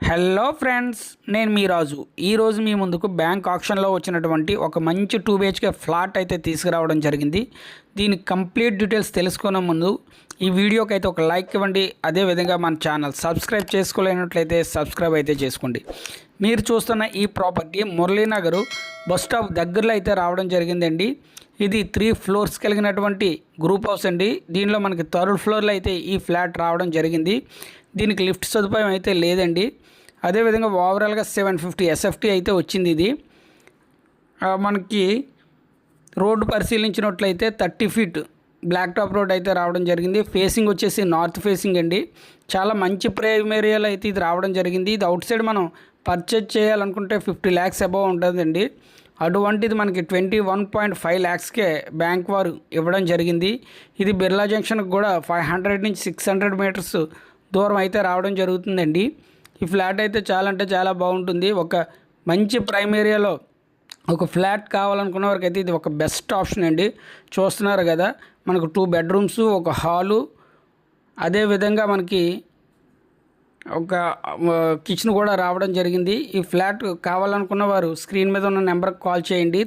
Hello friends, నేను మీ రాజు. ఈరోజు మీ ముందుకు బ్యాంక్ ఆప్షన్లో వచ్చినటువంటి ఒక మంచి 2 BHK ఫ్లాట్ అయితే తీసుకురావడం జరిగింది. దీని కంప్లీట్ డీటెయిల్స్ తెలుసుకునే ముందు ఈ వీడియోకి అయితే ఒక లైక్ ఇవ్వండి. అదేవిధంగా మన ఛానల్ సబ్స్క్రైబ్ చేసుకోలేనట్లయితే సబ్స్క్రైబ్ అయితే చేసుకోండి. మీరు చూస్తున్న ఈ ప్రాపర్టీ మురళీనగర్ బస్ స్టాప్ దగ్గరలో అయితే రావడం జరిగిందండి. ఇది 3 floors కలిగినటువంటి గ్రూప్ హౌస్ అండి. దీనిలో మనకి 3rd ఫ్లోర్లో అయితే ఈ ఫ్లాట్ రావడం జరిగింది. దీనికి లిఫ్ట్ సదుపాయం అయితే లేదండి. అదేవిధంగా ఓవరాల్గా 750 SFT అయితే వచ్చింది. ఇది మనకి రోడ్డు పరిశీలించినట్లయితే 30 feet బ్లాక్ టాప్ రోడ్ అయితే రావడం జరిగింది. ఫేసింగ్ వచ్చేసి నార్త్ ఫేసింగ్ అండి. చాలా మంచి ప్రైమ్ ఏరియాలో అయితే ఇది రావడం జరిగింది. ఇది అవుట్ సైడ్ మనం పర్చేజ్ చేయాలనుకుంటే 50 lakhs అబవ్ ఉంటుందండి. అటువంటిది మనకి 21.5 lakhsకే బ్యాంక్ వారు ఇవ్వడం జరిగింది. ఇది బిర్లా జంక్షన్కి కూడా 500 నుంచి 600 meters దూరం అయితే రావడం జరుగుతుందండి. ఈ ఫ్లాట్ అయితే చాలా అంటే చాలా బాగుంటుంది. ఒక మంచి ప్రైమ్ ఏరియాలో ఒక ఫ్లాట్ కావాలనుకున్న వారికి అయితే ఇది ఒక బెస్ట్ ఆప్షన్ అండి. చూస్తున్నారు కదా, మనకు 2 bedrooms, ఒక హాలు, అదేవిధంగా మనకి ఒక కిచెన్ కూడా రావడం జరిగింది. ఈ ఫ్లాట్ కావాలనుకున్న వారు స్క్రీన్ మీద ఉన్న నెంబర్కి కాల్ చేయండి.